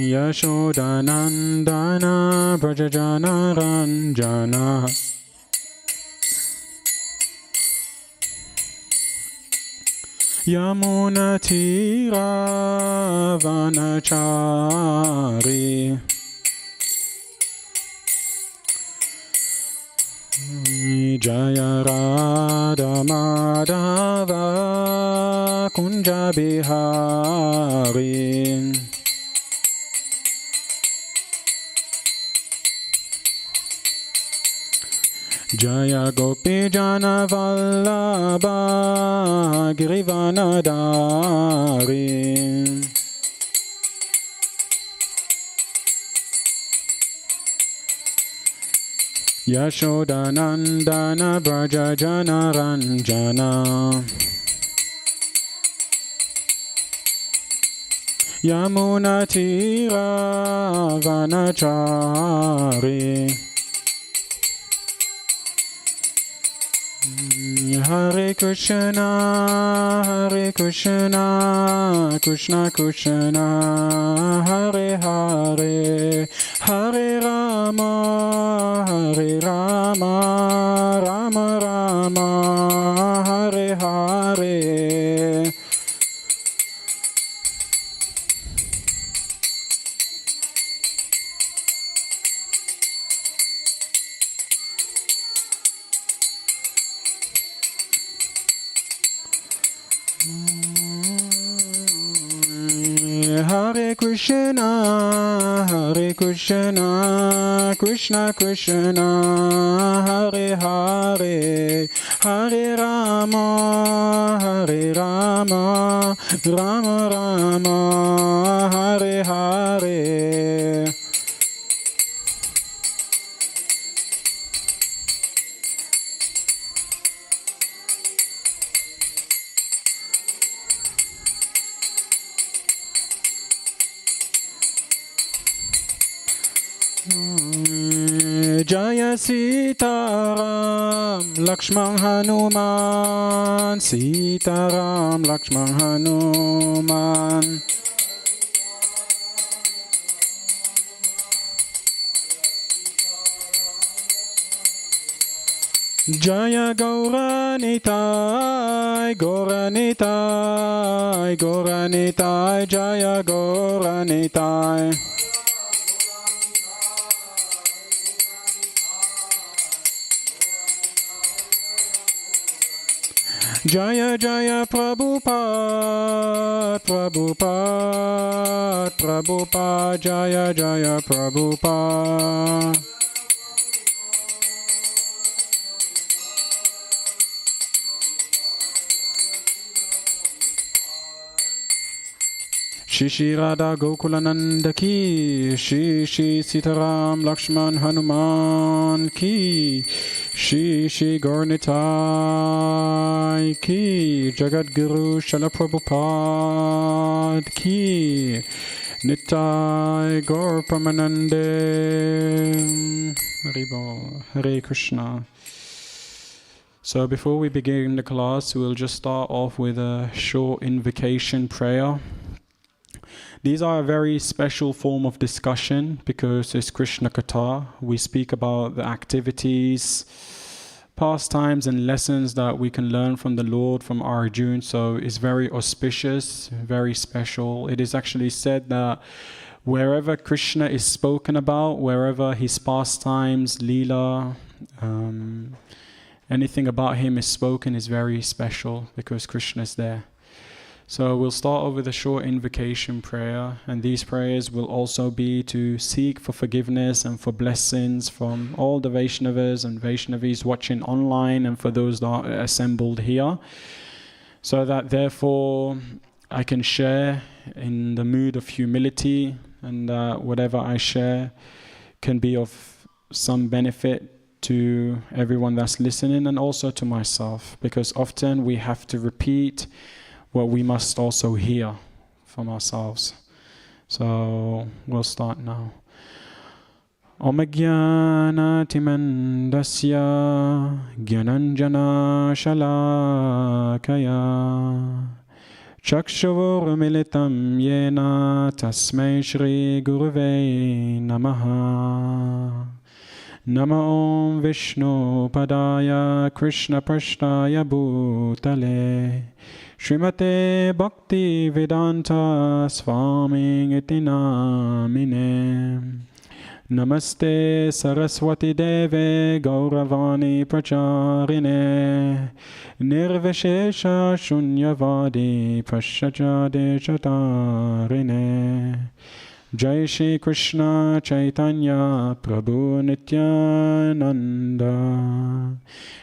Yashodanandana Brajajana Ranjana Yamunatira Vanachari Jaya Radha Madhava Kunja Bihari Jaya Gopi Jana Vallabha Girivanadari Yashodanandana Brajajana Ranjana Yamunatira Vanachari Hare Krishna, Krishna Krishna, Hare Hare, Hare Rama, Rama Rama, Hare Hare. Hare Krishna, Krishna Krishna, Hare Hare, Hare Rama, Rama Rama, Hare Hare. Jaya Sitaram Lakshman Hanuman Sitaram Lakshman Hanuman Jaya Gauranitai Gauranitai Gauranitai Jaya Gauranitai Jaya Jaya Prabhupada, Prabhupada, Prabhupada, Jaya Jaya Prabhupada. Shri Radha Gokulananda ki, Shri Sitaram Lakshman Hanuman ki, Shri Gauranitai ki, Jagat Guru Srila Prabhupada ki, Nitai Gaur Pramanande. Haribo, Hare Krishna. So before we begin the class, we'll just start off with a short invocation prayer. These are a very special form of discussion because it's Krishna Katha. We speak about the activities, pastimes and lessons that we can learn from the Lord, from Arjuna. So it's very auspicious, very special. It is actually said that wherever Krishna is spoken about, wherever his pastimes, Leela, anything about him is spoken is very special because Krishna is there. So we'll start off with a short invocation prayer, and these prayers will also be to seek for forgiveness and for blessings from all the Vaishnavas and Vaishnavis watching online and for those that are assembled here, so that therefore I can share in the mood of humility, and whatever I share can be of some benefit to everyone that's listening and also to myself, because often we have to repeat what we must also hear from ourselves. So we'll start now. Om Jnana Timandasya Gyananjana Shalakaya Chakshurumilitam yena tasmai Shri Guruve Namaha. Nama Om Vishnu Padaya Krishna Prashnaya Bhutale Srimate Bhaktivedanta Swami Iti Namine. Namaste Saraswati Deve Gauravani Pracharine Nirvishesha Shunyavadi Prashajade Chatarine. Jai Shri Krishna Chaitanya Prabhu Nityananda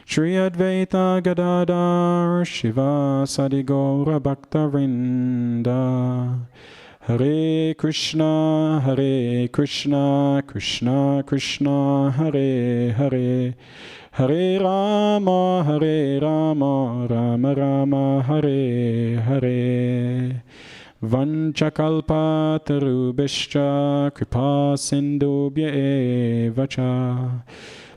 Shri Advaita Gadadhar Shiva Sadi Gaura Bhaktavinda. Hare Krishna, Krishna Krishna, Hare Hare, Hare Rama, Rama Rama, Hare Hare. Vanchakalpatarubhishcha kripa sindhubhya eva cha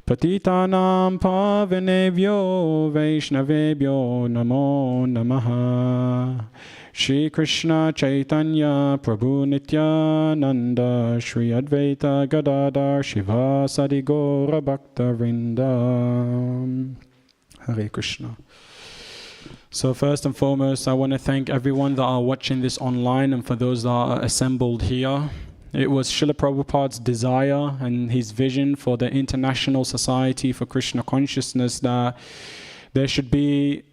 patitanam pavanebhyo vaishnavebhyo namo namaha. Shri Krishna Chaitanya Prabhu Nityananda Shri Advaita Gadadhar Shiva Sadi Gaura Bhaktavinda. Hare Krishna. So first and foremost, I want to thank everyone that are watching this online and for those that are assembled here. It was Srila Prabhupada's desire and his vision for the International Society for Krishna Consciousness that there should be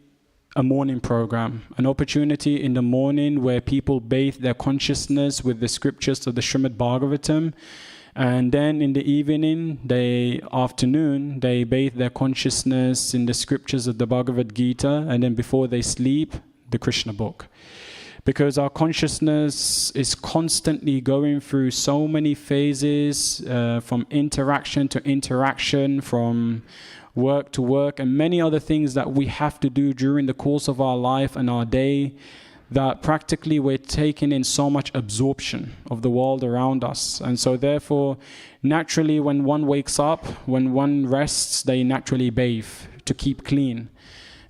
a morning program, an opportunity in the morning where people bathe their consciousness with the scriptures of the Srimad Bhagavatam. And then in the evening, afternoon, they bathe their consciousness in the scriptures of the Bhagavad Gita, and then before they sleep, the Krishna book. Because our consciousness is constantly going through so many phases, from interaction to interaction, from work to work, and many other things that we have to do during the course of our life and our day, that practically we're taking in so much absorption of the world around us. And so therefore, naturally, when one wakes up, when one rests, they naturally bathe to keep clean.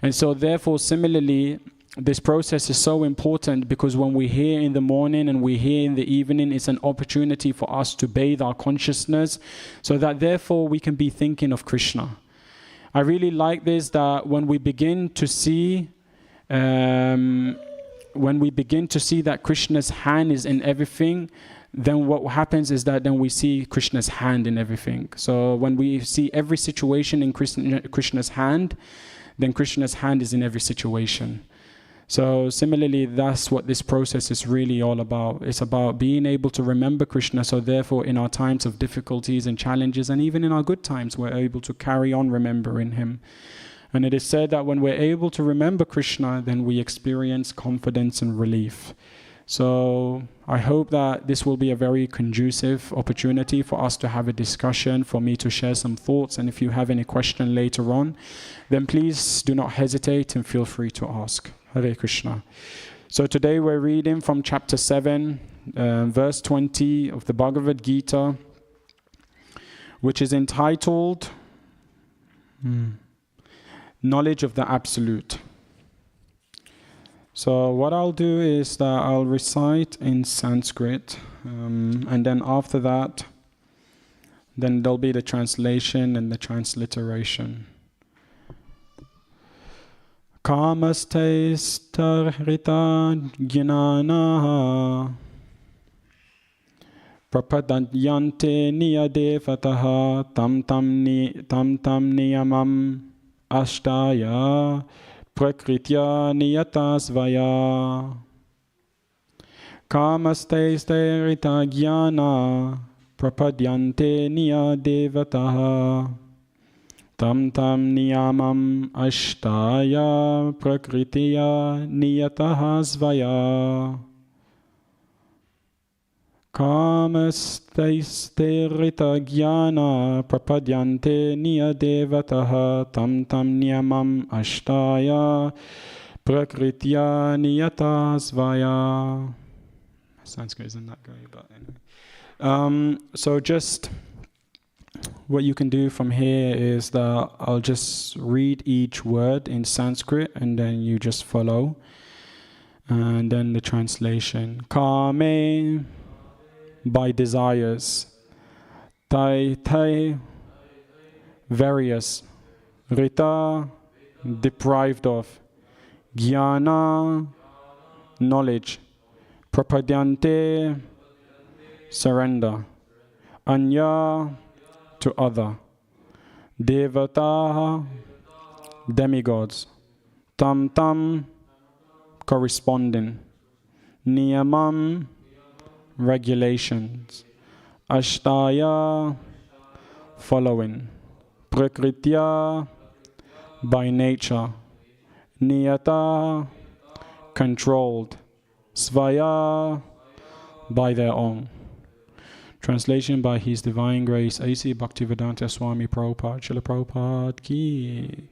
And so therefore, similarly, this process is so important because when we're here in the morning and we're here in the evening, it's an opportunity for us to bathe our consciousness so that therefore we can be thinking of Krishna. I really like this, that when we begin to see that Krishna's hand is in everything, then what happens is that then we see Krishna's hand in everything. So when we see every situation in Krishna's hand, then Krishna's hand is in every situation. So similarly, that's what this process is really all about. It's about being able to remember Krishna, so therefore in our times of difficulties and challenges, and even in our good times, we're able to carry on remembering him. And it is said that when we're able to remember Krishna, then we experience confidence and relief. So I hope that this will be a very conducive opportunity for us to have a discussion, for me to share some thoughts. And if you have any question later on, then please do not hesitate and feel free to ask. Hare Krishna. So today we're reading from chapter 7, verse 20 of the Bhagavad Gita, which is entitled Knowledge of the Absolute. So what I'll do is that I'll recite in Sanskrit, and then after that, then there'll be the translation and the transliteration. Kamastaistarhita jnanaha prapadanyante niyadevataha tam tam niyamam ashtaya prakritya niyatasvaya. Kamastaistarhita jnana prapadyante niyadevataha tam tam niyamam ashtaya prakritiya niyataha svaya. Kamastaistarhita jnana prapadyante niyadevataha tam tam niyamam ashtaya prakritya niyataha svaya. Sanskrit isn't that great, but anyway. So just what you can do from here is that I'll just read each word in Sanskrit and then you just follow. And then the translation. Kame, by desires. Tai tai, various. Rita, deprived of. Jnana, knowledge. Prapadyante, surrender. Anya, to other. Devata, demigods. Tam tam, corresponding. Niyamam, regulations. Ashtaya, following. Prakritya, by nature. Niyata, controlled. Svaya, by their own. Translation by His Divine Grace, A.C. Bhaktivedanta Swami Prabhupada, Srila Prabhupada Ki.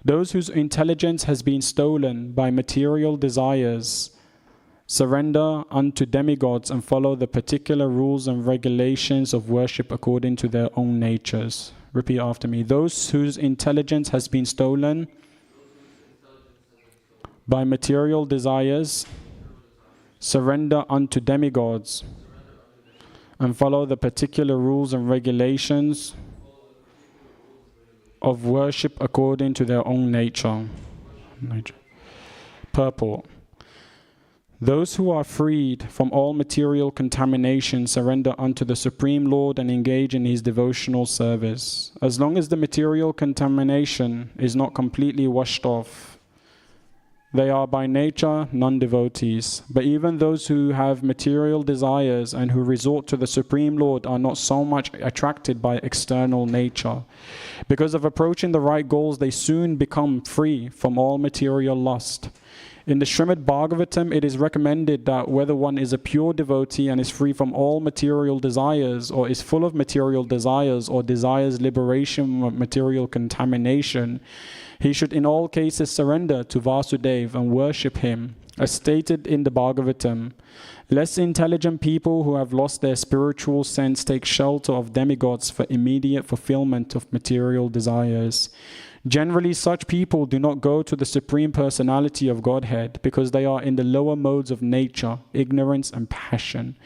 Those whose intelligence has been stolen by material desires surrender unto demigods and follow the particular rules and regulations of worship according to their own natures. Repeat after me. Those whose intelligence has been stolen by material desires surrender unto demigods and follow the particular rules and regulations of worship according to their own nature. Purport. Those who are freed from all material contamination surrender unto the Supreme Lord and engage in His devotional service. As long as the material contamination is not completely washed off, they are by nature non-devotees. But even those who have material desires and who resort to the Supreme Lord are not so much attracted by external nature. Because of approaching the right goals, they soon become free from all material lust. In the Srimad Bhagavatam, it is recommended that whether one is a pure devotee and is free from all material desires, or is full of material desires, or desires liberation from material contamination, he should in all cases surrender to Vasudeva and worship him. As stated in the Bhagavatam, less intelligent people who have lost their spiritual sense take shelter of demigods for immediate fulfillment of material desires. Generally, such people do not go to the Supreme Personality of Godhead because they are in the lower modes of nature, ignorance and passion,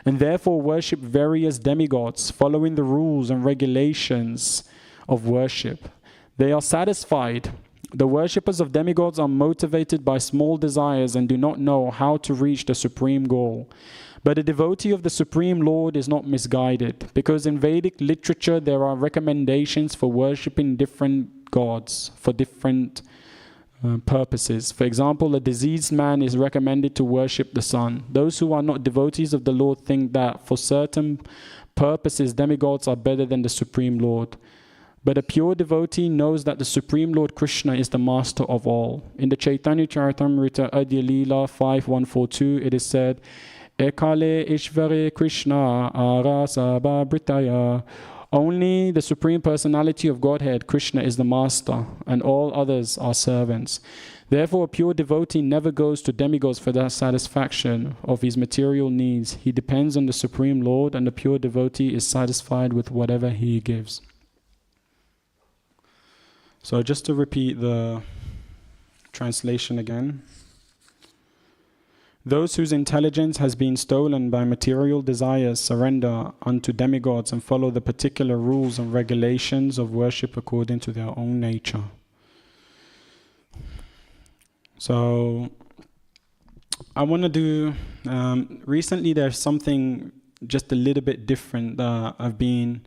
and therefore worship various demigods, following the rules and regulations of worship. They are satisfied. The worshippers of demigods are motivated by small desires and do not know how to reach the supreme goal. But a devotee of the Supreme Lord is not misguided, because in Vedic literature there are recommendations for worshipping different gods for different purposes. For example, a diseased man is recommended to worship the sun. Those who are not devotees of the Lord think that for certain purposes demigods are better than the Supreme Lord. But a pure devotee knows that the Supreme Lord Krishna is the master of all. In the Chaitanya Charitamrita Adya Leela 5.142, it is said, Ekale Ishvare Krishna Arasa Britaya. Only the Supreme Personality of Godhead, Krishna, is the master, and all others are servants. Therefore, a pure devotee never goes to demigods for the satisfaction of his material needs. He depends on the Supreme Lord, and the pure devotee is satisfied with whatever he gives. So just to repeat the translation again. Those whose intelligence has been stolen by material desires surrender unto demigods and follow the particular rules and regulations of worship according to their own nature. So I want to do, recently there's something just a little bit different that I've been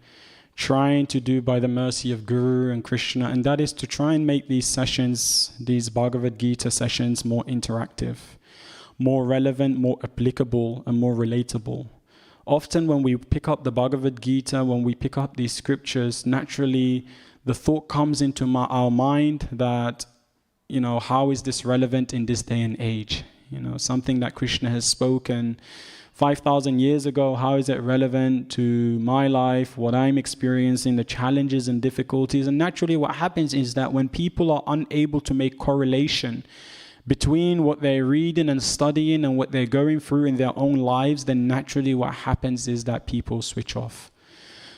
trying to do by the mercy of Guru and Krishna, and that is to try and make these sessions, these Bhagavad Gita sessions, more interactive, more relevant, more applicable, and more relatable. Often when we pick up the Bhagavad Gita, when we pick up these scriptures, naturally the thought comes into our mind that, how is this relevant in this day and age? Something that Krishna has spoken 5,000 years ago, how is it relevant to my life, what I'm experiencing, the challenges and difficulties? And naturally what happens is that when people are unable to make correlation between what they're reading and studying and what they're going through in their own lives, then naturally what happens is that people switch off.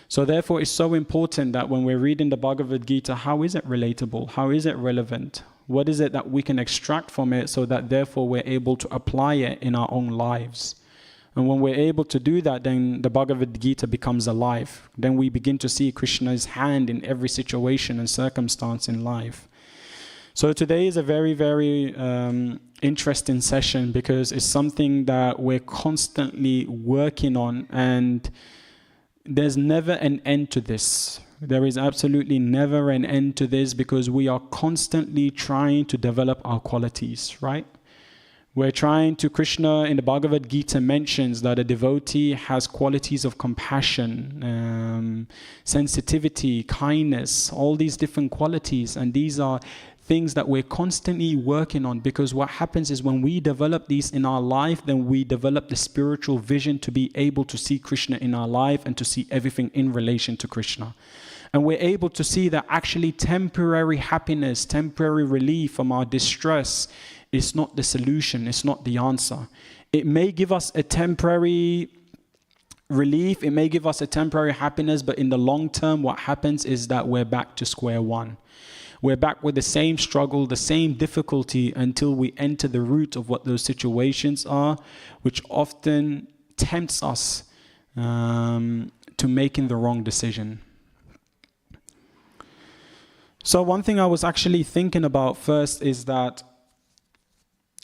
So therefore it's so important that when we're reading the Bhagavad Gita, how is it relatable? How is it relevant? What is it that we can extract from it so that therefore we're able to apply it in our own lives? And when we're able to do that, then the Bhagavad Gita becomes alive. Then we begin to see Krishna's hand in every situation and circumstance in life. So today is a very, very interesting session because it's something that we're constantly working on, and there's never an end to this. There is absolutely never an end to this because we are constantly trying to develop our qualities, right? We're trying to, Krishna in the Bhagavad Gita mentions that a devotee has qualities of compassion, sensitivity, kindness, all these different qualities. And these are things that we're constantly working on, because what happens is when we develop these in our life, then we develop the spiritual vision to be able to see Krishna in our life and to see everything in relation to Krishna. And we're able to see that actually temporary happiness, temporary relief from our distress is not the solution, it's not the answer. It may give us a temporary relief, it may give us a temporary happiness, but in the long term, what happens is that we're back to square one. We're back with the same struggle, the same difficulty, until we enter the root of what those situations are, which often tempts us to making the wrong decision. So one thing I was actually thinking about first is that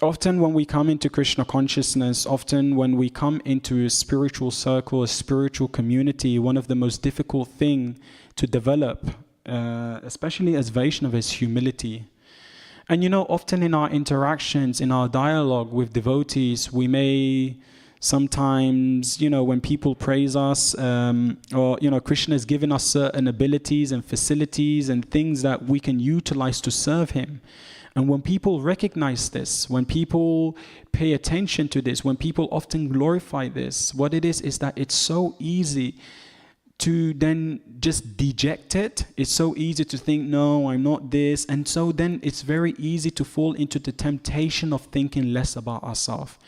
often when we come into Krishna consciousness, often when we come into a spiritual circle, a spiritual community, one of the most difficult things to develop, especially as Vaishnava, is humility. And often in our interactions, in our dialogue with devotees, we may sometimes, when people praise us, or Krishna has given us certain abilities and facilities and things that we can utilize to serve him. And when people recognize this, when people pay attention to this, when people often glorify this, what it is that it's so easy to then just deject it. It's so easy to think, no, I'm not this. And so then it's very easy to fall into the temptation of thinking less about ourselves.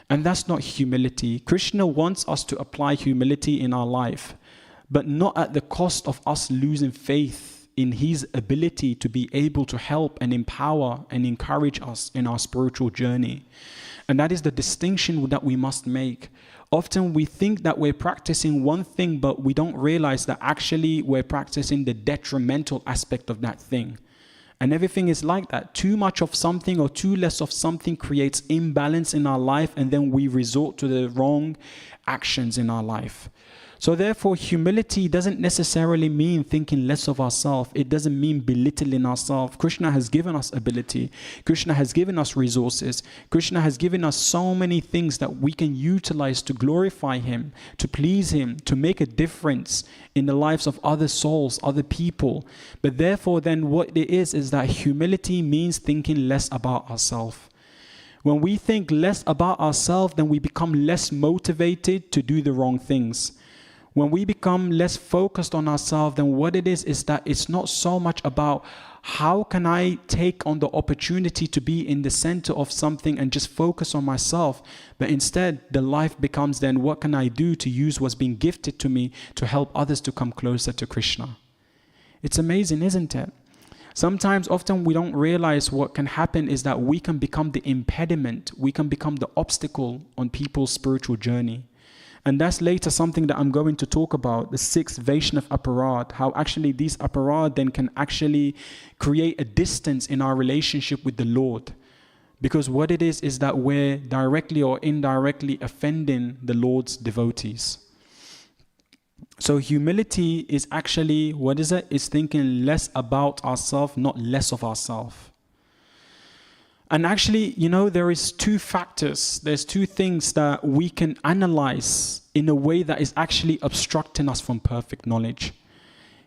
And that's not humility. Krishna wants us to apply humility in our life, but not at the cost of us losing faith in his ability to be able to help and empower and encourage us in our spiritual journey. And that is the distinction that we must make. Often we think that we're practicing one thing, but we don't realize that actually we're practicing the detrimental aspect of that thing. And everything is like that. Too much of something or too less of something creates imbalance in our life, and then we resort to the wrong actions in our life. So therefore, humility doesn't necessarily mean thinking less of ourselves. It doesn't mean belittling ourselves. Krishna has given us ability. Krishna has given us resources. Krishna has given us so many things that we can utilize to glorify him, to please him, to make a difference in the lives of other souls, other people. But therefore, then what it is that humility means thinking less about ourselves. When we think less about ourselves, then we become less motivated to do the wrong things. When we become less focused on ourselves, then what it is that it's not so much about how can I take on the opportunity to be in the center of something and just focus on myself, but instead the life becomes then what can I do to use what's been gifted to me to help others to come closer to Krishna. It's amazing, isn't it? Sometimes, often we don't realize what can happen is that we can become the impediment, we can become the obstacle on people's spiritual journey. And that's later something that I'm going to talk about, the 6 Vaishnav aparad, how actually these aparad then can actually create a distance in our relationship with the Lord. Because what it is that we're directly or indirectly offending the Lord's devotees. So humility is actually, what is it? It's thinking less about ourselves, not less of ourselves. And actually, there is 2 factors. There's 2 things that we can analyze in a way that is actually obstructing us from perfect knowledge.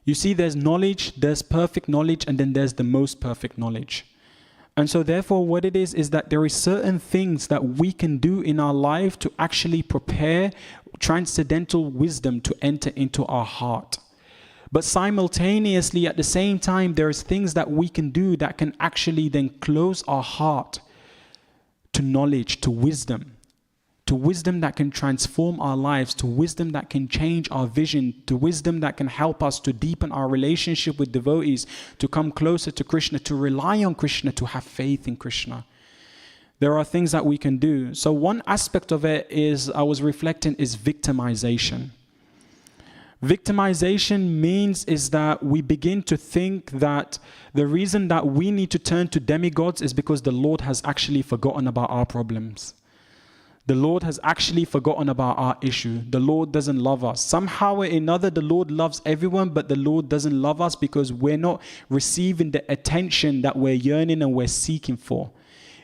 You see, there's knowledge, there's perfect knowledge, and then there's the most perfect knowledge. And so therefore, what it is that there is certain things that we can do in our life to actually prepare transcendental wisdom to enter into our heart. But simultaneously, at the same time, there's things that we can do that can actually then close our heart to knowledge, to wisdom, to wisdom that can transform our lives, to wisdom that can change our vision, to wisdom that can help us to deepen our relationship with devotees, to come closer to Krishna, to rely on Krishna, to have faith in Krishna. There are things that we can do. So one aspect of it is, I was reflecting, is victimization. Victimization means is that we begin to think that the reason that we need to turn to demigods is because the Lord has actually forgotten about our problems. The Lord has actually forgotten about our issue. The Lord doesn't love us. Somehow or another, the Lord loves everyone, but the Lord doesn't love us because we're not receiving the attention that we're yearning and we're seeking for.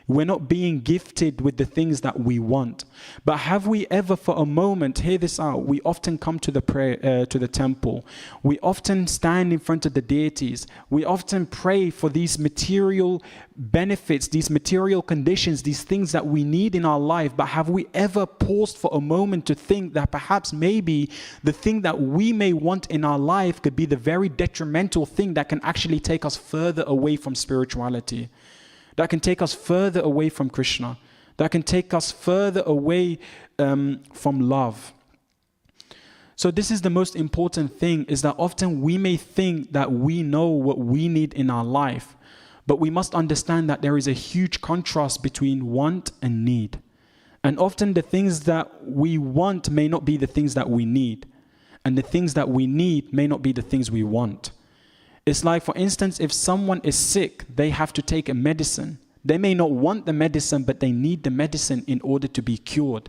We're not being gifted with the things that we want. But have we ever for a moment, hear this out, we often come to the prayer, to the temple. We often stand in front of the deities. We often pray for these material benefits, these material conditions, these things that we need in our life. But have we ever paused for a moment to think that perhaps maybe the thing that we may want in our life could be the very detrimental thing that can actually take us further away from spirituality? That can take us further away from Krishna. That can take us further away from love. So this is the most important thing, is that often we may think that we know what we need in our life, but we must understand that there is a huge contrast between want and need. And often the things that we want may not be the things that we need. And the things that we need may not be the things we want. It's like, for instance, if someone is sick, they have to take a medicine. They may not want the medicine, but they need the medicine in order to be cured.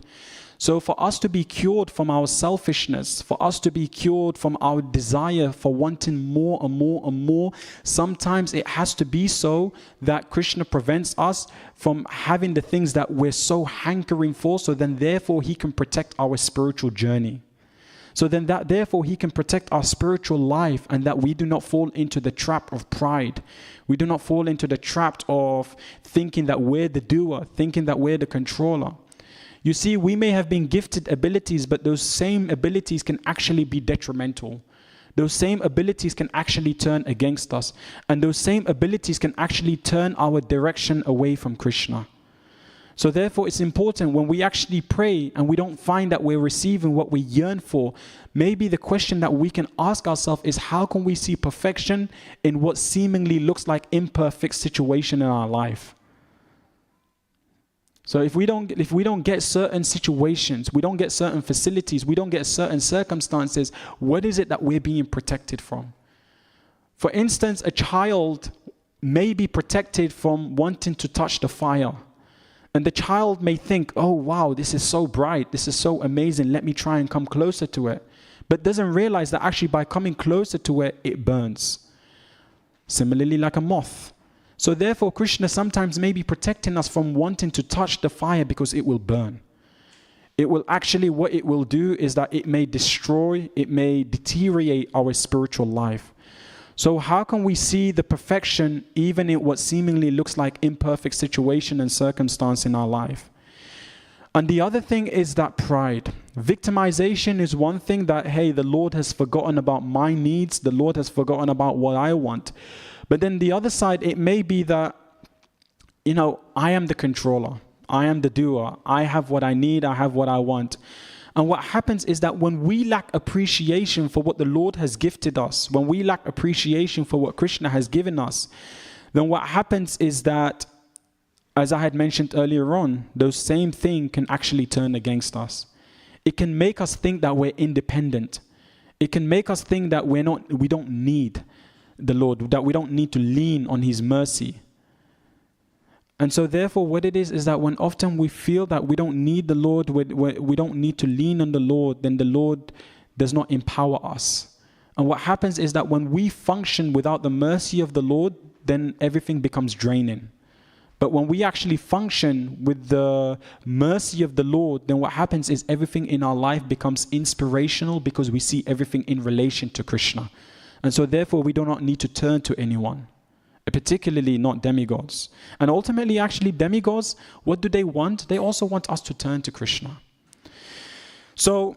So for us to be cured from our selfishness, for us to be cured from our desire for wanting more and more and more, sometimes it has to be so that Krishna prevents us from having the things that we're so hankering for, so then therefore he can protect our spiritual journey. So then therefore he can protect our spiritual life, and that we do not fall into the trap of pride. We do not fall into the trap of thinking that we're the doer, thinking that we're the controller. You see, we may have been gifted abilities, but those same abilities can actually be detrimental. Those same abilities can actually turn against us. And those same abilities can actually turn our direction away from Krishna. So therefore, it's important when we actually pray and we don't find that we're receiving what we yearn for, maybe the question that we can ask ourselves is, how can we see perfection in what seemingly looks like imperfect situation in our life? So if we don't get certain situations, we don't get certain facilities, we don't get certain circumstances, what is it that we're being protected from? For instance, a child may be protected from wanting to touch the fire. And the child may think, oh, wow, this is so bright. This is so amazing. Let me try and come closer to it. But doesn't realize that actually by coming closer to it, it burns. Similarly, like a moth. So therefore, Krishna sometimes may be protecting us from wanting to touch the fire because it will burn. It will actually, what it will do is that it may destroy, it may deteriorate our spiritual life. So how can we see the perfection even in what seemingly looks like imperfect situation and circumstance in our life? And the other thing is that pride. Victimization is one thing that, hey, the Lord has forgotten about my needs. The Lord has forgotten about what I want. But then the other side, it may be that, I am the controller. I am the doer. I have what I need. I have what I want. And what happens is that when we lack appreciation for what the Lord has gifted us, when we lack appreciation for what Krishna has given us, then what happens is that, as I had mentioned earlier on, those same thing can actually turn against us. It can make us think that we're independent. It can make us think that we don't need the Lord, that we don't need to lean on His mercy. And so therefore what it is that when often we feel that we don't need the Lord, we don't need to lean on the Lord, then the Lord does not empower us. And what happens is that when we function without the mercy of the Lord, then everything becomes draining. But when we actually function with the mercy of the Lord, then what happens is everything in our life becomes inspirational because we see everything in relation to Krishna. And so therefore we do not need to turn to anyone. Particularly not demigods. And ultimately, actually, demigods, what do they want? They also want us to turn to Krishna. So,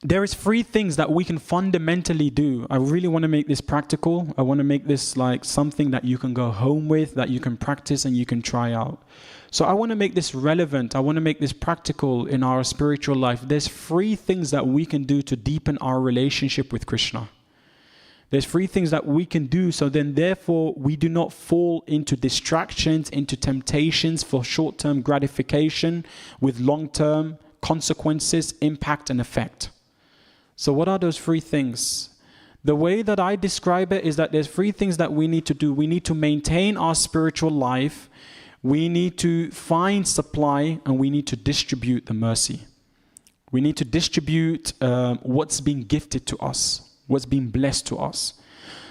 there is 3 things that we can fundamentally do. I really want to make this practical. I want to make this like something that you can go home with, that you can practice and you can try out. So I want to make this relevant. I want to make this practical in our spiritual life. There's 3 things that we can do to deepen our relationship with Krishna. There's 3 things that we can do, so then therefore we do not fall into distractions, into temptations for short-term gratification with long-term consequences, impact and effect. So what are those 3 things? The way that I describe it is that there's 3 things that we need to do. We need to maintain our spiritual life, we need to find supply, and we need to distribute the mercy. We need to distribute what's being gifted to us, what's being blessed to us.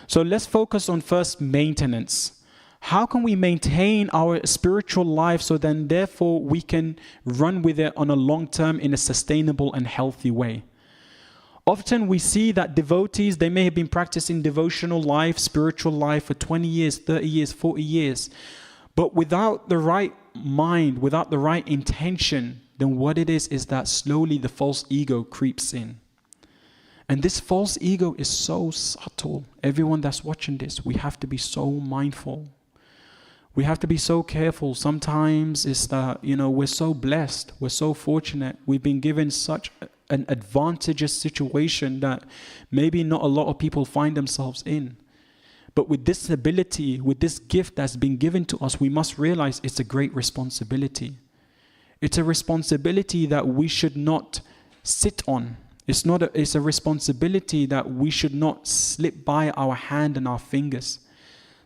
So let's focus on first maintenance. How can we maintain our spiritual life so then therefore we can run with it on a long term in a sustainable and healthy way? Often we see that devotees, they may have been practicing devotional life, spiritual life for 20 years, 30 years, 40 years. But without the right mind, without the right intention, then what it is that slowly the false ego creeps in. And this false ego is so subtle. Everyone that's watching this, we have to be so mindful. We have to be so careful. Sometimes it's that, we're so blessed, we're so fortunate. We've been given such an advantageous situation that maybe not a lot of people find themselves in. But with this ability, with this gift that's been given to us, we must realize it's a great responsibility. It's a responsibility that we should not sit on. It's a responsibility that we should not slip by our hand and our fingers.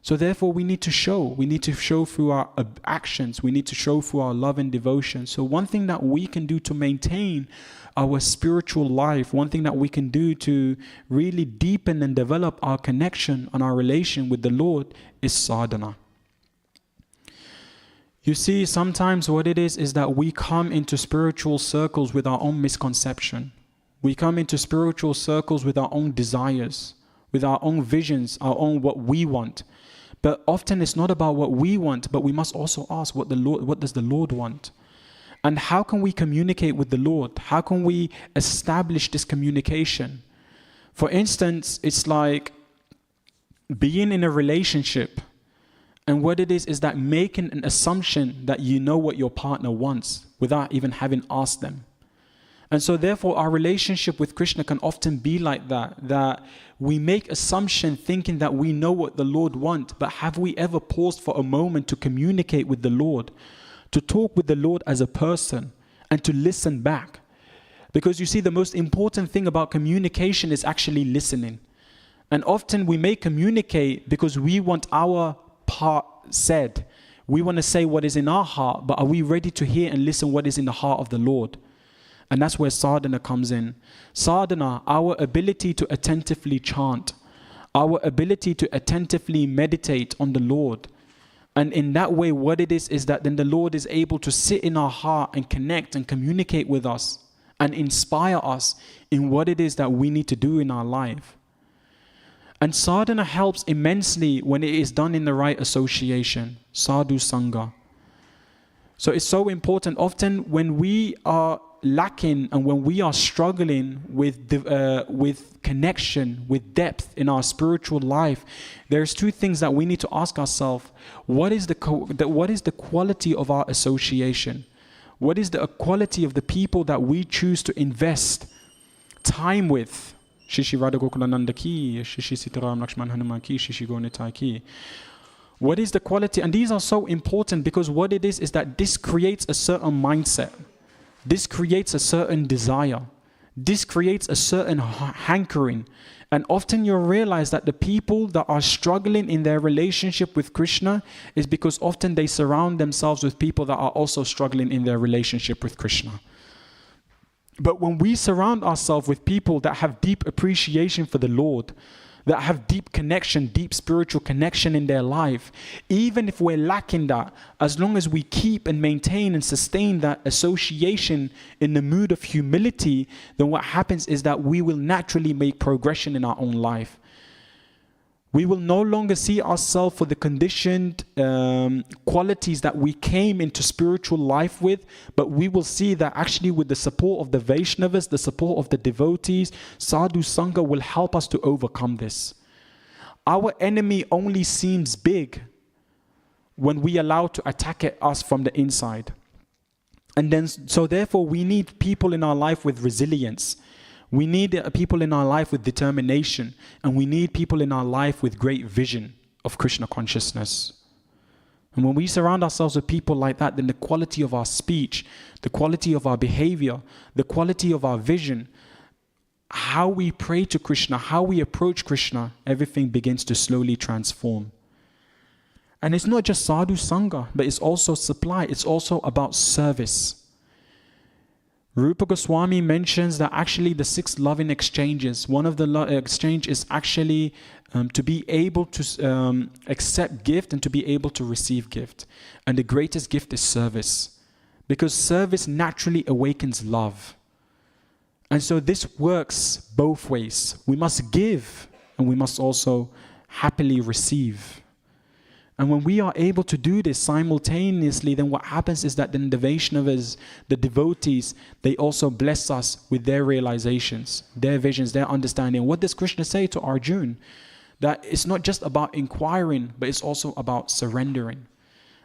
So therefore we need to show. We need to show through our actions. We need to show through our love and devotion. So one thing that we can do to maintain our spiritual life, one thing that we can do to really deepen and develop our connection and our relation with the Lord is sadhana. You see, sometimes what it is that we come into spiritual circles with our own misconception. We come into spiritual circles with our own desires, with our own visions, our own what we want. But often it's not about what we want, but we must also ask what does the Lord want? And how can we communicate with the Lord? How can we establish this communication? For instance, it's like being in a relationship, and what it is that making an assumption that you know what your partner wants without even having asked them. And so therefore our relationship with Krishna can often be like that we make assumption thinking that we know what the Lord wants, but have we ever paused for a moment to communicate with the Lord, to talk with the Lord as a person, and to listen back? Because you see, the most important thing about communication is actually listening. And often we may communicate because we want our part said. We want to say what is in our heart, but are we ready to hear and listen what is in the heart of the Lord? And that's where sadhana comes in. Sadhana, our ability to attentively chant, our ability to attentively meditate on the Lord. And in that way, what it is that then the Lord is able to sit in our heart and connect and communicate with us and inspire us in what it is that we need to do in our life. And sadhana helps immensely when it is done in the right association, sadhu sangha. So it's so important. Often when we are lacking and when we are struggling with connection, with depth in our spiritual life, there's 2 things that we need to ask ourselves. What is the quality of our association? What is the quality of the people that we choose to invest time with? Shishi Radha Gokulananda ki, Shishi Sitaram Lakshman Hanuman ki, Shishi Gonitai ki. What is the quality? And these are so important because what it is that this creates a certain mindset. This creates a certain desire. This creates a certain hankering. And often you'll realize that the people that are struggling in their relationship with Krishna is because often they surround themselves with people that are also struggling in their relationship with Krishna. But when we surround ourselves with people that have deep appreciation for the Lord, that have deep connection, deep spiritual connection in their life, even if we're lacking that, as long as we keep and maintain and sustain that association in the mood of humility, then what happens is that we will naturally make progression in our own life. We will no longer see ourselves for the conditioned qualities that we came into spiritual life with, but we will see that actually with the support of the Vaishnavas, the support of the devotees, Sadhu Sangha will help us to overcome this. Our enemy only seems big when we allow to attack at us from the inside. And then, so therefore, we need people in our life with resilience. We need people in our life with determination, and we need people in our life with great vision of Krishna consciousness. And when we surround ourselves with people like that, then the quality of our speech, the quality of our behavior, the quality of our vision, how we pray to Krishna, how we approach Krishna, everything begins to slowly transform. And it's not just sadhu sangha, but it's also supply. It's also about service. Rupa Goswami mentions that actually the 6 loving exchanges, one of the exchange is actually to be able to accept gift and to be able to receive gift. And the greatest gift is service, because service naturally awakens love. And so this works both ways. We must give and we must also happily receive. And when we are able to do this simultaneously, then what happens is that then the Vaishnavas, the devotees, they also bless us with their realizations, their visions, their understanding. What does Krishna say to Arjuna? That it's not just about inquiring, but it's also about surrendering.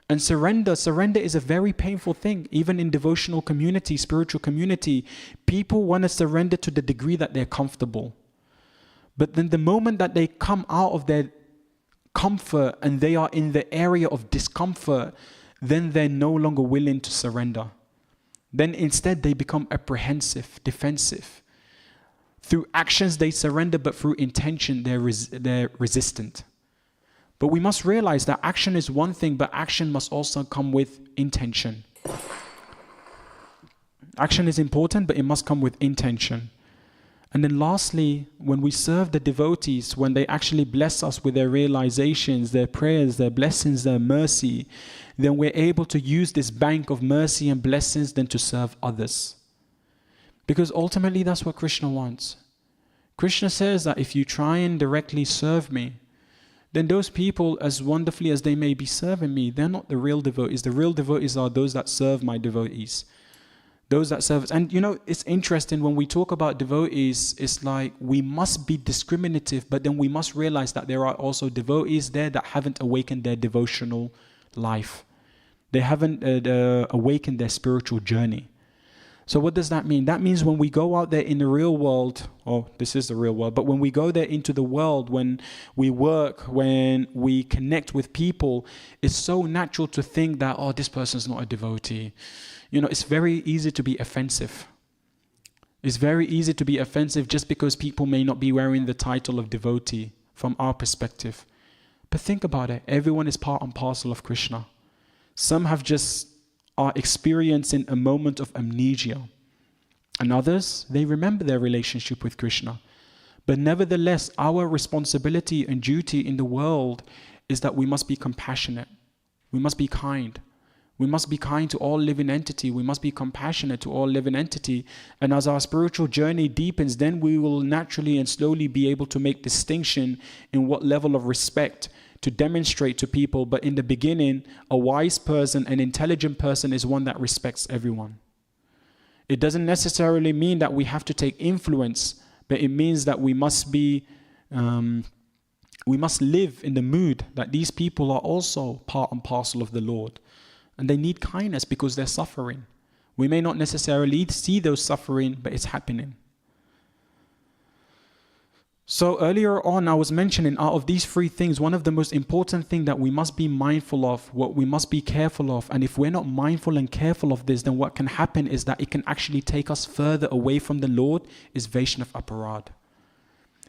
And surrender is a very painful thing. Even in devotional community, spiritual community, people want to surrender to the degree that they're comfortable. But then the moment that they come out of their comfort and they are in the area of discomfort, then they're no longer willing to surrender. Then instead they become apprehensive, defensive. Through actions they surrender, but through intention they're resistant. But we must realize that action is one thing, but action must also come with intention. Action is important, but it must come with intention. And then lastly, when we serve the devotees, when they actually bless us with their realizations, their prayers, their blessings, their mercy, then we're able to use this bank of mercy and blessings then to serve others. Because ultimately that's what Krishna wants. Krishna says that if you try and directly serve me, then those people, as wonderfully as they may be serving me, they're not the real devotees. The real devotees are those that serve my devotees. Those that serve. And you know, it's interesting when we talk about devotees, it's like we must be discriminative, but then we must realize that there are also devotees there that haven't awakened their devotional life. They haven't awakened their spiritual journey. So what does that mean? That means when we go out there in the real world, this is the real world, but when we go there into the world, when we work, when we connect with people, it's so natural to think that, this person's not a devotee. You know, it's very easy to be offensive. It's very easy to be offensive just because people may not be wearing the title of devotee from our perspective. But think about it. Everyone is part and parcel of Krishna. Some are experiencing a moment of amnesia. And others, they remember their relationship with Krishna. But nevertheless, our responsibility and duty in the world is that we must be compassionate. We must be kind. We must be kind to all living entity. We must be compassionate to all living entity. And as our spiritual journey deepens, then we will naturally and slowly be able to make distinction in what level of respect to demonstrate to people. But in the beginning, a wise person, an intelligent person is one that respects everyone. It doesn't necessarily mean that we have to take influence, but it means that we must be, we must live in the mood that these people are also part and parcel of the Lord. And they need kindness because they're suffering. We may not necessarily see those suffering, but it's happening. So earlier on, I was mentioning out of these 3 things, one of the most important things that we must be mindful of, what we must be careful of. And if we're not mindful and careful of this, then what can happen is that it can actually take us further away from the Lord, is Vaishnav aparad.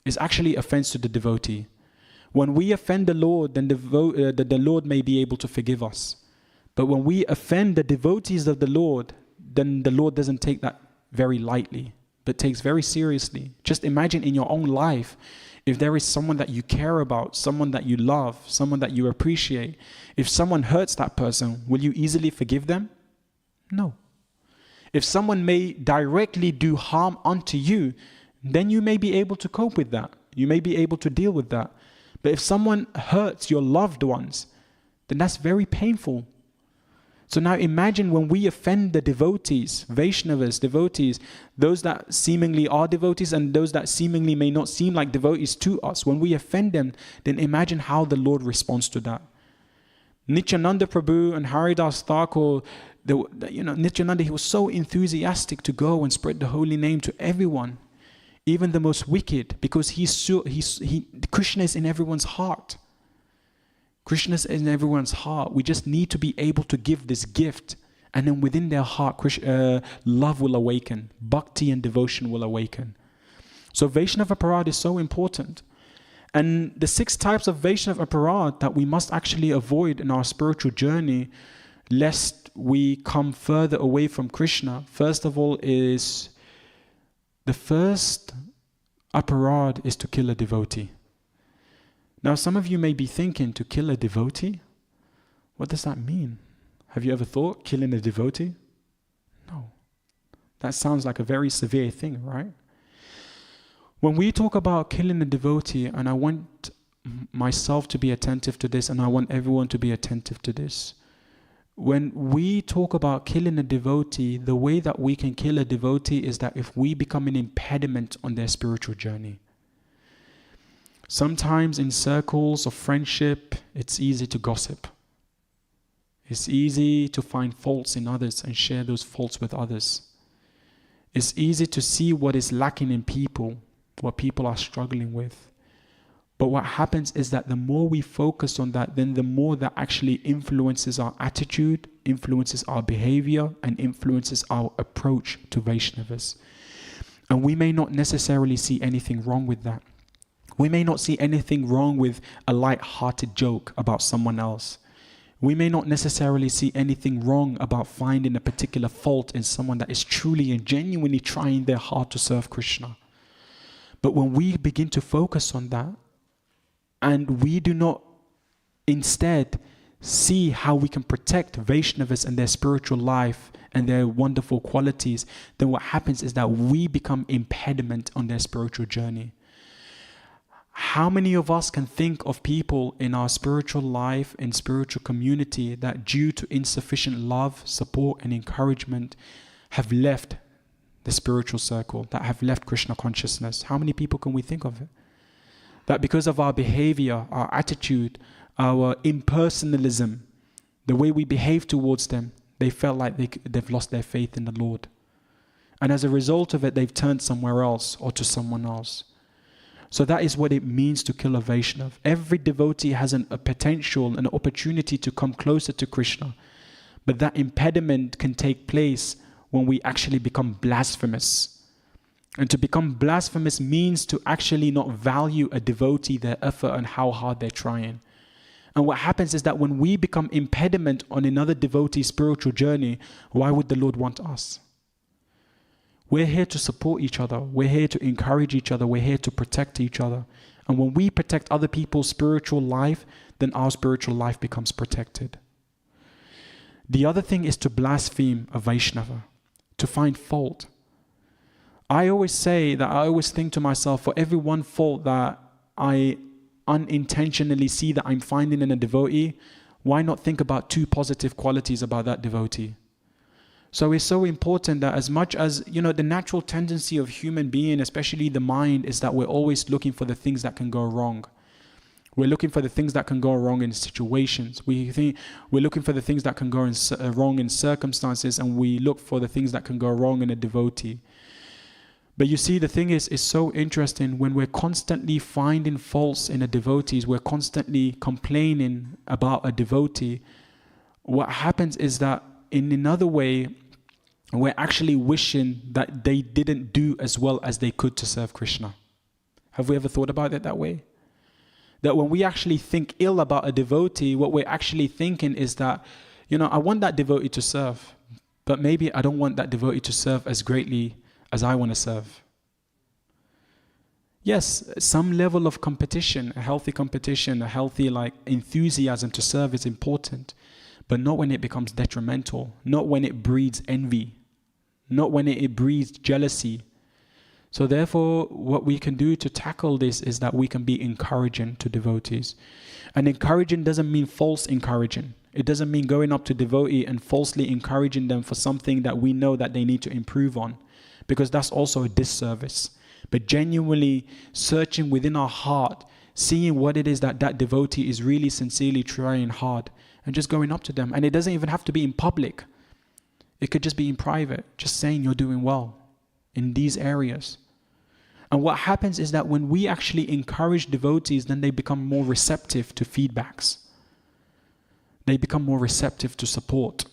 It's actually offense to the devotee. When we offend the Lord, then the Lord may be able to forgive us. But when we offend the devotees of the Lord, then the Lord doesn't take that very lightly, but takes very seriously. Just imagine in your own life, if there is someone that you care about, someone that you love, someone that you appreciate, if someone hurts that person, will you easily forgive them? No. If someone may directly do harm unto you, then you may be able to cope with that. You may be able to deal with that. But if someone hurts your loved ones, then that's very painful. So now imagine when we offend the devotees, Vaishnavas, devotees, those that seemingly are devotees and those that seemingly may not seem like devotees to us. When we offend them, then imagine how the Lord responds to that. Nityananda Prabhu and Haridas Thakur, Nityananda, he was so enthusiastic to go and spread the holy name to everyone, even the most wicked, because Krishna is in everyone's heart. Krishna is in everyone's heart. We just need to be able to give this gift, and then within their heart, love will awaken, bhakti and devotion will awaken. So Vaishnava Aparad is so important. And the 6 types of Vaishnava Aparad that we must actually avoid in our spiritual journey, lest we come further away from Krishna, first of all is, the first aparad is to kill a devotee. Now some of you may be thinking, to kill a devotee? What does that mean? Have you ever thought, killing a devotee? No. That sounds like a very severe thing, right? When we talk about killing a devotee, and I want myself to be attentive to this, and I want everyone to be attentive to this. When we talk about killing a devotee, the way that we can kill a devotee is that if we become an impediment on their spiritual journey. Sometimes in circles of friendship, it's easy to gossip. It's easy to find faults in others and share those faults with others. It's easy to see what is lacking in people, what people are struggling with. But what happens is that the more we focus on that, then the more that actually influences our attitude, influences our behavior, and influences our approach to Vaishnavas. And we may not necessarily see anything wrong with that. We may not see anything wrong with a light-hearted joke about someone else. We may not necessarily see anything wrong about finding a particular fault in someone that is truly and genuinely trying their hard to serve Krishna. But when we begin to focus on that, and we do not instead see how we can protect Vaishnavas and their spiritual life and their wonderful qualities, then what happens is that we become impediment on their spiritual journey. How many of us can think of people in our spiritual life, in spiritual community, that due to insufficient love, support and encouragement have left the spiritual circle, that have left Krishna consciousness? How many people can we think of it? That because of our behavior, our attitude, our impersonalism, the way we behave towards them, they felt like they've lost their faith in the Lord. And as a result of it, they've turned somewhere else or to someone else. So that is what it means to kill a Vaishnav. Every devotee has a potential, an opportunity to come closer to Krishna. But that impediment can take place when we actually become blasphemous. And to become blasphemous means to actually not value a devotee, their effort and how hard they're trying. And what happens is that when we become impediment on another devotee's spiritual journey, why would the Lord want us? We're here to support each other. We're here to encourage each other. We're here to protect each other. And when we protect other people's spiritual life, then our spiritual life becomes protected. The other thing is to blaspheme a Vaishnava, to find fault. I always think to myself, for every one fault that I unintentionally see that I'm finding in a devotee, why not think about 2 positive qualities about that devotee? So it's so important that as much as, the natural tendency of human being, especially the mind, is that we're always looking for the things that can go wrong. We're looking for the things that can go wrong in situations. We're looking for the things that can go wrong in circumstances, and we look for the things that can go wrong in a devotee. But you see, the thing is, it's so interesting when we're constantly finding faults in a devotee, we're constantly complaining about a devotee. What happens is that in another way, we're actually wishing that they didn't do as well as they could to serve Krishna. Have we ever thought about it that way? That when we actually think ill about a devotee, what we're actually thinking is that, I want that devotee to serve, but maybe I don't want that devotee to serve as greatly as I want to serve. Yes, some level of competition, a healthy enthusiasm to serve is important, but not when it becomes detrimental, not when it breeds envy, not when it breeds jealousy. So therefore, what we can do to tackle this is that we can be encouraging to devotees. And encouraging doesn't mean false encouraging. It doesn't mean going up to devotee and falsely encouraging them for something that we know that they need to improve on, because that's also a disservice. But genuinely searching within our heart, seeing what it is that that devotee is really sincerely trying hard, and just going up to them. And it doesn't even have to be in public. It could just be in private, just saying you're doing well in these areas. And what happens is that when we actually encourage devotees, then they become more receptive to feedbacks. They become more receptive to support.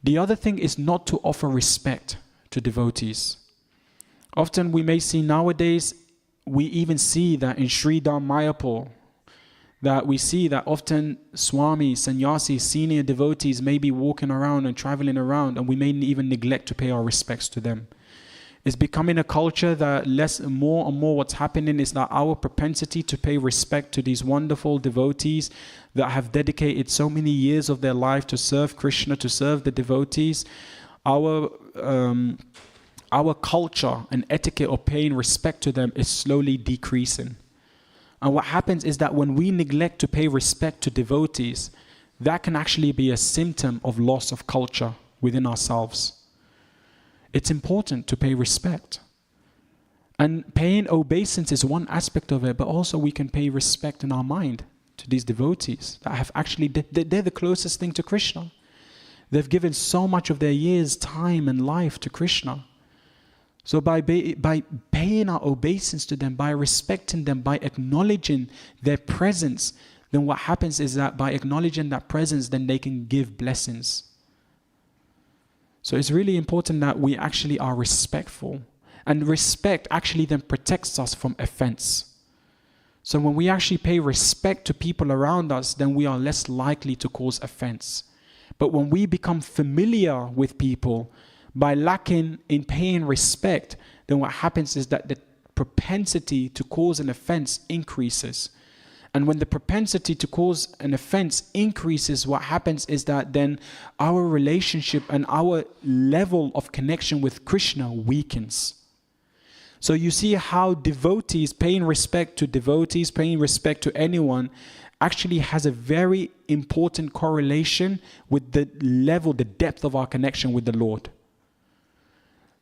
The other thing is not to offer respect to devotees. Often we may see nowadays, we even see that in Sri Mayapur, that we see that often Swami, Sannyasis, senior devotees may be walking around and traveling around, and we may even neglect to pay our respects to them. It's becoming a culture that more and more what's happening is that our propensity to pay respect to these wonderful devotees that have dedicated so many years of their life to serve Krishna, to serve the devotees, our culture and etiquette of paying respect to them is slowly decreasing. And what happens is that when we neglect to pay respect to devotees, that can actually be a symptom of loss of culture within ourselves. It's important to pay respect. And paying obeisance is one aspect of it, but also we can pay respect in our mind to these devotees that have actually, they're the closest thing to Krishna. They've given so much of their years, time and life to Krishna. So by paying our obeisance to them, by respecting them, by acknowledging their presence, then what happens is that by acknowledging that presence, then they can give blessings. So it's really important that we actually are respectful. And respect actually then protects us from offense. So when we actually pay respect to people around us, then we are less likely to cause offense. But when we become familiar with people, by lacking in paying respect, then what happens is that the propensity to cause an offense increases. And when the propensity to cause an offense increases, what happens is that then our relationship and our level of connection with Krishna weakens. So you see how devotees, paying respect to devotees, paying respect to anyone, actually has a very important correlation with the level, the depth of our connection with the Lord.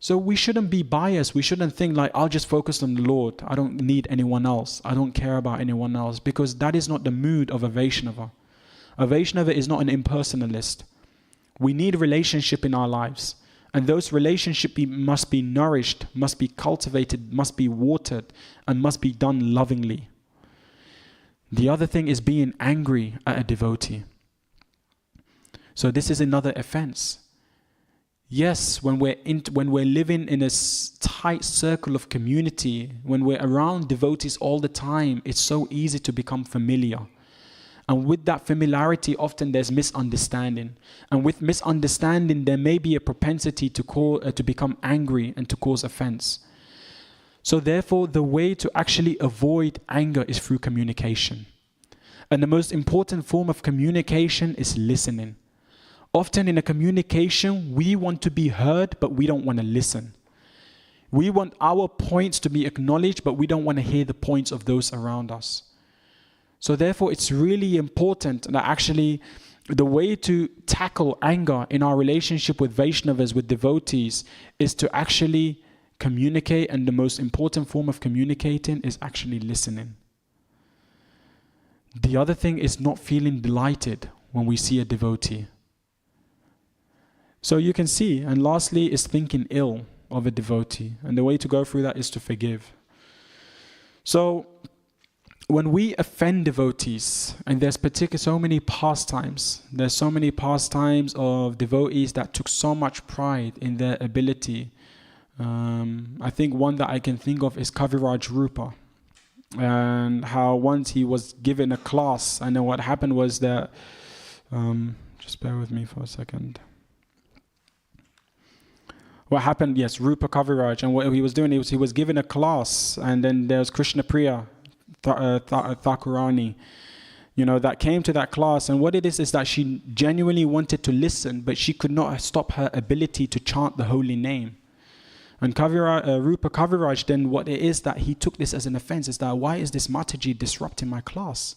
So we shouldn't be biased. We shouldn't think like, I'll just focus on the Lord. I don't need anyone else. I don't care about anyone else. Because that is not the mood of a Vaishnava. A Vaishnava is not an impersonalist. We need relationship in our lives. And those relationships must be nourished, must be cultivated, must be watered, and must be done lovingly. The other thing is being angry at a devotee. So this is another offense. Yes, when we're living in a tight circle of community, when we're around devotees all the time, it's so easy to become familiar. And with that familiarity, often there's misunderstanding. And with misunderstanding, there may be a propensity to become angry and to cause offense. So therefore, the way to actually avoid anger is through communication. And the most important form of communication is listening. Often in a communication, we want to be heard, but we don't want to listen. We want our points to be acknowledged, but we don't want to hear the points of those around us. So therefore, it's really important that actually the way to tackle anger in our relationship with Vaishnavas, with devotees, is to actually communicate. And the most important form of communicating is actually listening. The other thing is not feeling delighted when we see a devotee. So you can see, and lastly is thinking ill of a devotee. And the way to go through that is to forgive. So when we offend devotees, and there's so many pastimes of devotees that took so much pride in their ability. I think one that I can think of is Kaviraj Rupa. And how once he was given a class, and then what happened was that, just bear with me for a second. What happened, yes, Rupa Kaviraj, and what he was doing, he was given a class, and then there's Krishna Priya Thakurani, that came to that class, and what it is that she genuinely wanted to listen, but she could not stop her ability to chant the holy name. And Rupa Kaviraj, then what it is that he took this as an offense is that, why is this Mataji disrupting my class?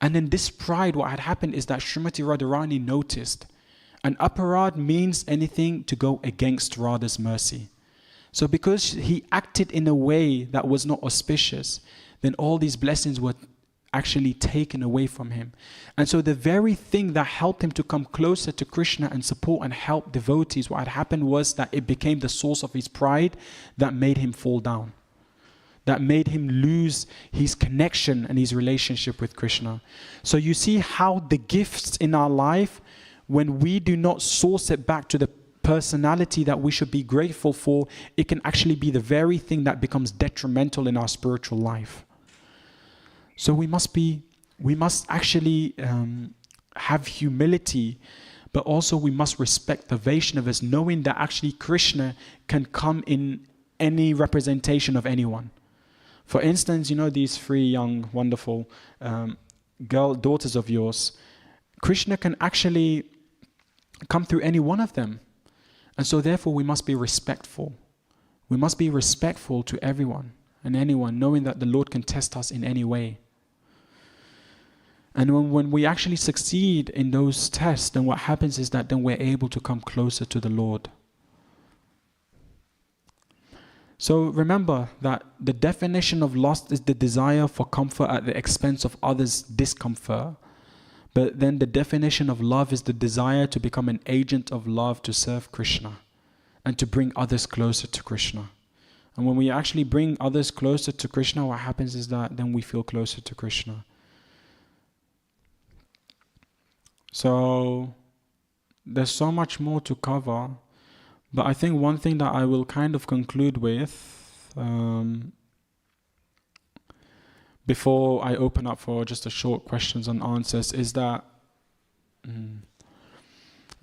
And then this pride, what had happened is that Srimati Radharani noticed, and aparad means anything to go against Radha's mercy. So because he acted in a way that was not auspicious, then all these blessings were actually taken away from him. And so the very thing that helped him to come closer to Krishna and support and help devotees, what had happened was that it became the source of his pride that made him fall down, that made him lose his connection and his relationship with Krishna. So you see how the gifts in our life, when we do not source it back to the personality that we should be grateful for, it can actually be the very thing that becomes detrimental in our spiritual life. So we must actually have humility, but also we must respect the Vaishnavas, knowing that actually Krishna can come in any representation of anyone. For instance, these 3 young, wonderful daughters of yours, Krishna can actually come through any one of them. And so therefore we must be respectful. We must be respectful to everyone and anyone, knowing that the Lord can test us in any way. And when we actually succeed in those tests, then what happens is that then we're able to come closer to the Lord. So remember that the definition of lust is the desire for comfort at the expense of others' discomfort. But then the definition of love is the desire to become an agent of love to serve Krishna and to bring others closer to Krishna. And when we actually bring others closer to Krishna, what happens is that then we feel closer to Krishna. So there's so much more to cover, but I think one thing that I will kind of conclude with before I open up for just a short questions and answers is that,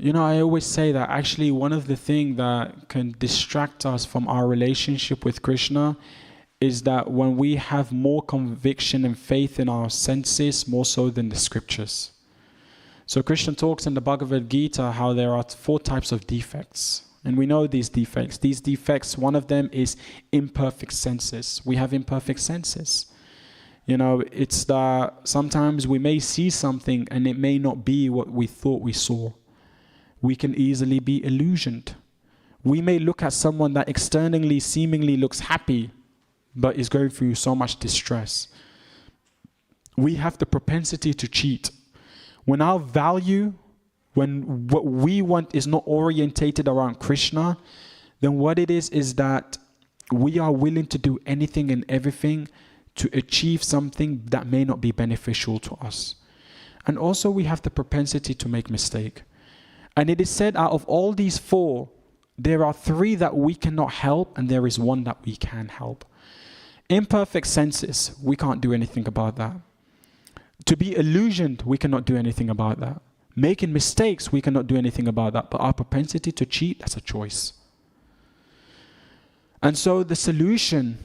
I always say that actually one of the things that can distract us from our relationship with Krishna is that when we have more conviction and faith in our senses, more so than the scriptures. So Krishna talks in the Bhagavad Gita how there are 4 types of defects. And we know these defects. These defects, one of them is imperfect senses. We have imperfect senses. It's that sometimes we may see something and it may not be what we thought we saw. We can easily be illusioned. We may look at someone that externally seemingly looks happy, but is going through so much distress. We have the propensity to cheat. When our value, when what we want is not orientated around Krishna, then what it is that we are willing to do anything and everything to achieve something that may not be beneficial to us. And also we have the propensity to make mistake. And it is said out of all these 4, there are 3 that we cannot help and there is 1 that we can help. Imperfect senses, we can't do anything about that. To be illusioned, we cannot do anything about that. Making mistakes, we cannot do anything about that. But our propensity to cheat, that's a choice. And so the solution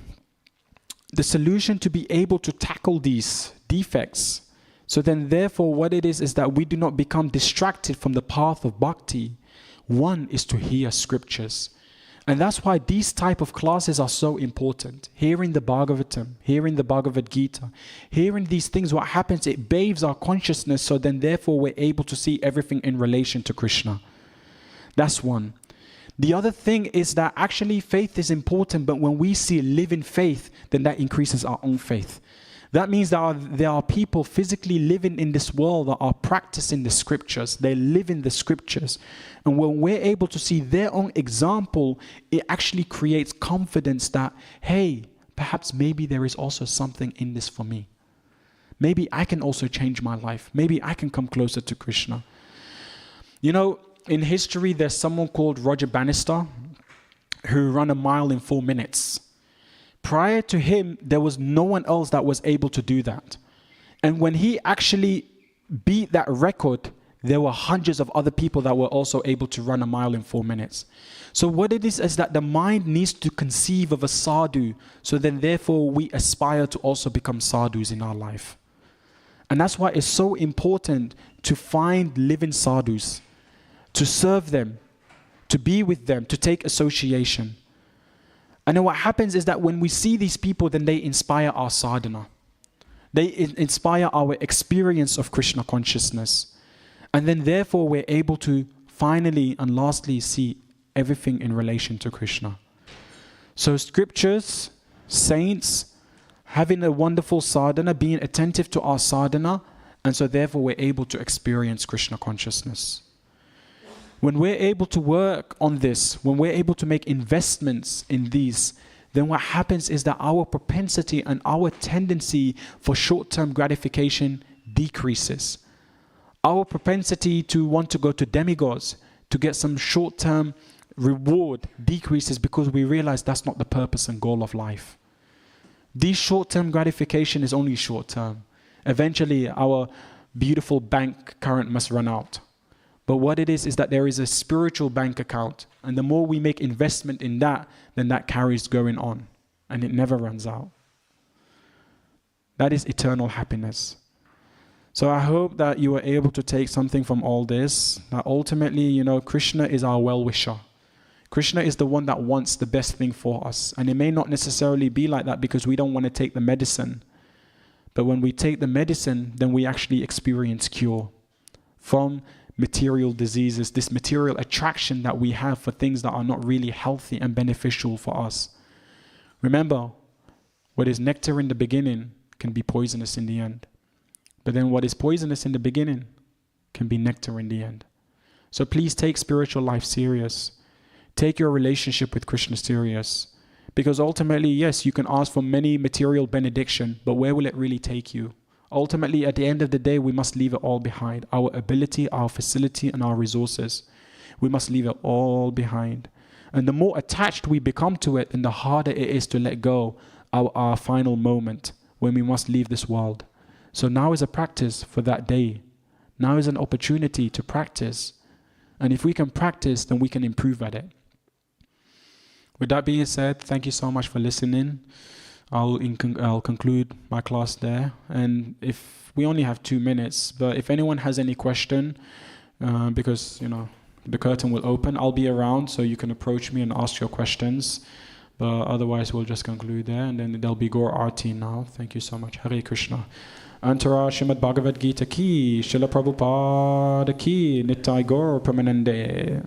to be able to tackle these defects, so then therefore what it is that we do not become distracted from the path of bhakti. 1 is to hear scriptures. And that's why these type of classes are so important. Hearing the Bhagavatam, hearing the Bhagavad Gita, hearing these things, what happens, it bathes our consciousness, so then therefore we're able to see everything in relation to Krishna. That's 1. The other thing is that actually faith is important, but when we see living faith, then that increases our own faith. That means that there are people physically living in this world that are practicing the scriptures. They live in the scriptures. And when we're able to see their own example, it actually creates confidence that, hey, perhaps maybe there is also something in this for me. Maybe I can also change my life. Maybe I can come closer to Krishna. In history, there's someone called Roger Bannister who ran a mile in 4 minutes. Prior to him, there was no one else that was able to do that. And when he actually beat that record, there were hundreds of other people that were also able to run a mile in 4 minutes. So what it is that the mind needs to conceive of a sadhu, so then therefore we aspire to also become sadhus in our life. And that's why it's so important to find living sadhus, to serve them, to be with them, to take association. And then what happens is that when we see these people, then they inspire our sadhana. They inspire our experience of Krishna consciousness. And then therefore we're able to finally and lastly see everything in relation to Krishna. So scriptures, saints, having a wonderful sadhana, being attentive to our sadhana, and so therefore we're able to experience Krishna consciousness. When we're able to work on this, when we're able to make investments in these, then what happens is that our propensity and our tendency for short-term gratification decreases. Our propensity to want to go to demigods, to get some short-term reward decreases because we realize that's not the purpose and goal of life. This short-term gratification is only short-term. Eventually, our beautiful bank current must run out. But what it is that there is a spiritual bank account. And the more we make investment in that, then that carries going on. And it never runs out. That is eternal happiness. So I hope that you are able to take something from all this. That ultimately, Krishna is our well-wisher. Krishna is the one that wants the best thing for us. And it may not necessarily be like that because we don't want to take the medicine. But when we take the medicine, then we actually experience cure from material diseases, this material attraction that we have for things that are not really healthy and beneficial for us. Remember, what is nectar in the beginning can be poisonous in the end. But then what is poisonous in the beginning can be nectar in the end. So please take spiritual life serious. Take your relationship with Krishna serious. Because ultimately, yes, you can ask for many material benediction, but where will it really take you? Ultimately, at the end of the day, we must leave it all behind. Our ability, our facility, and our resources. We must leave it all behind. And the more attached we become to it, then the harder it is to let go of our final moment when we must leave this world. So now is a practice for that day. Now is an opportunity to practice. And if we can practice, then we can improve at it. With that being said, thank you so much for listening. I'll conclude my class there. And if we only have 2 minutes, but if anyone has any question, because the curtain will open, I'll be around, so you can approach me and ask your questions. But otherwise, we'll just conclude there, and then there'll be Gaur Arti now. Thank you so much. Hare Krishna. Antara Srimad Bhagavad Gita ki, Srila Prabhupada ki, Nittai Gaur Pramanande.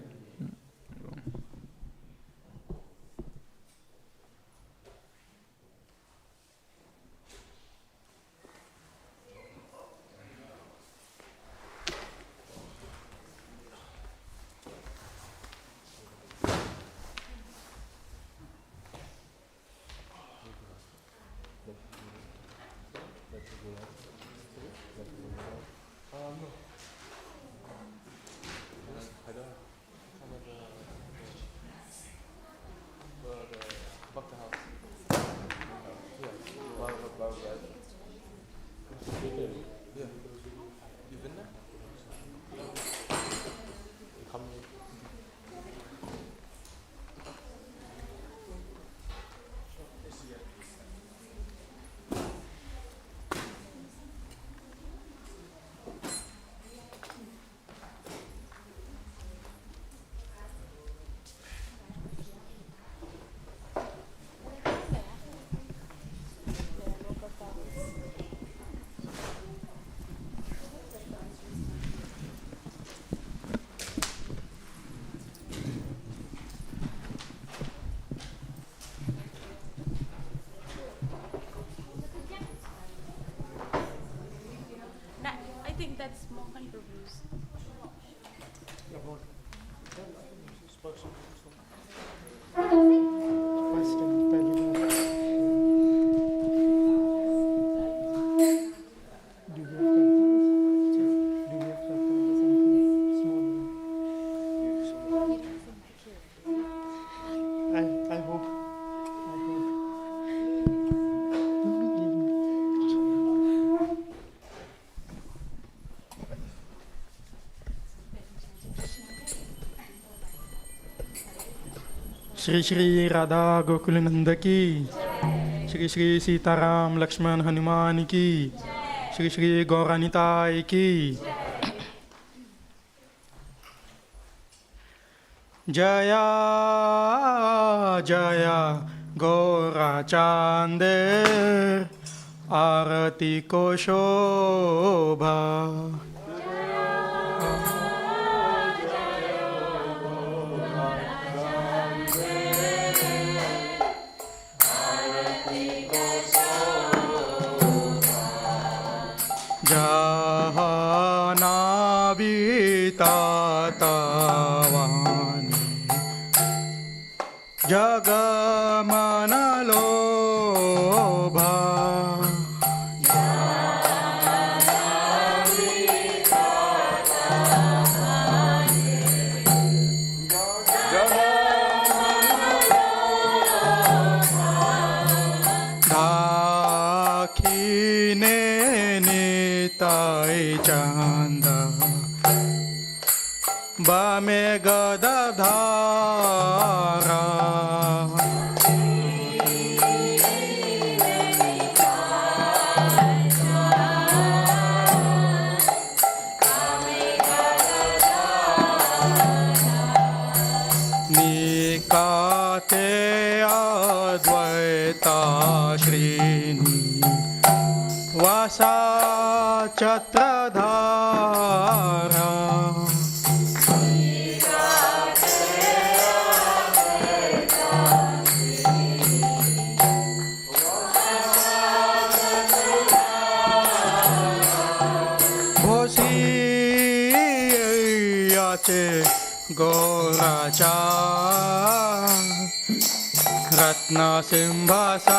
That's Mohan Prabhu's. Shri Shri Radha Gokulananda ki, Shri Shri Sitaram Lakshman Hanuman ki, Shri Shri Gauranitai ki. Jaya Jaya गौराचांदेर आरती को शोभा जहानावितातवानी जगमनलोभा दाखिने निताई चांदा बामे गदाधारा निकाते अद्वैता श्रीनी वासा छत्रधारा भोसियाचे गौराचा रत्न सिंहासने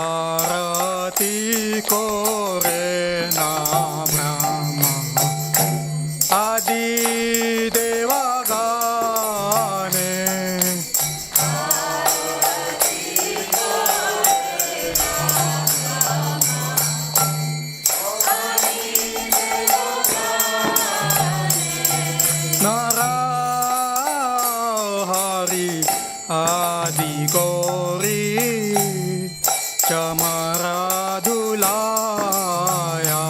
आरती कोरे ना ब्रह्मा आदि देवगाने नरहरि आदि गौरी चमराधुलाया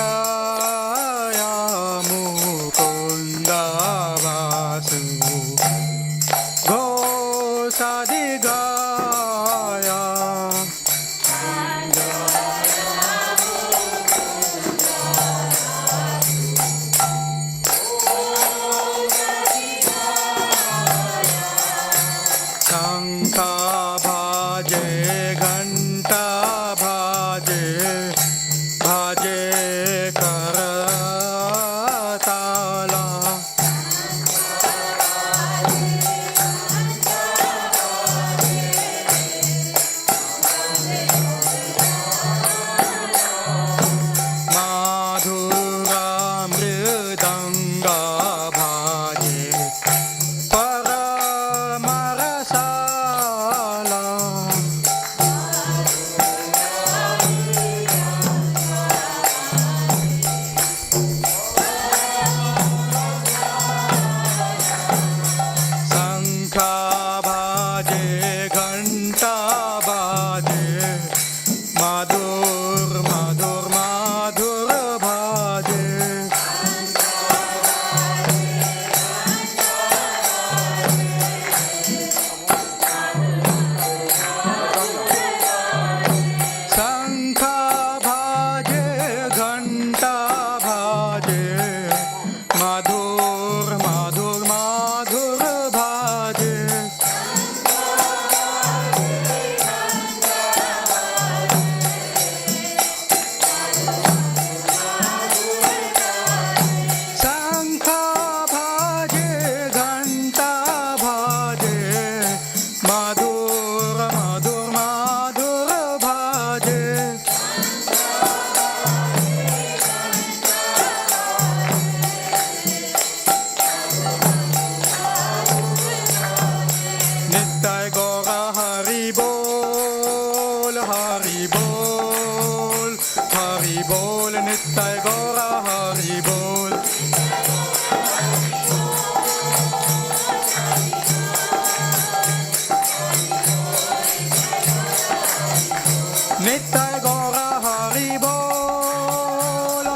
संजया मुकुंद वासु घोषादि गाया शंका भाजे घंटा भाजे भाजे करताला नित्य गौर हरि बोल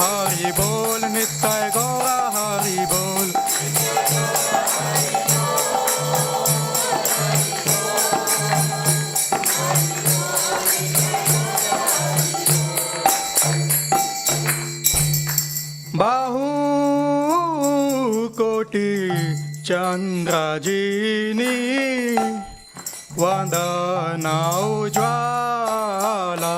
हरि बोल नित्य गौर हरि बोल बाहु कोटि चंद्रजीनी वंदना उज्ज्वला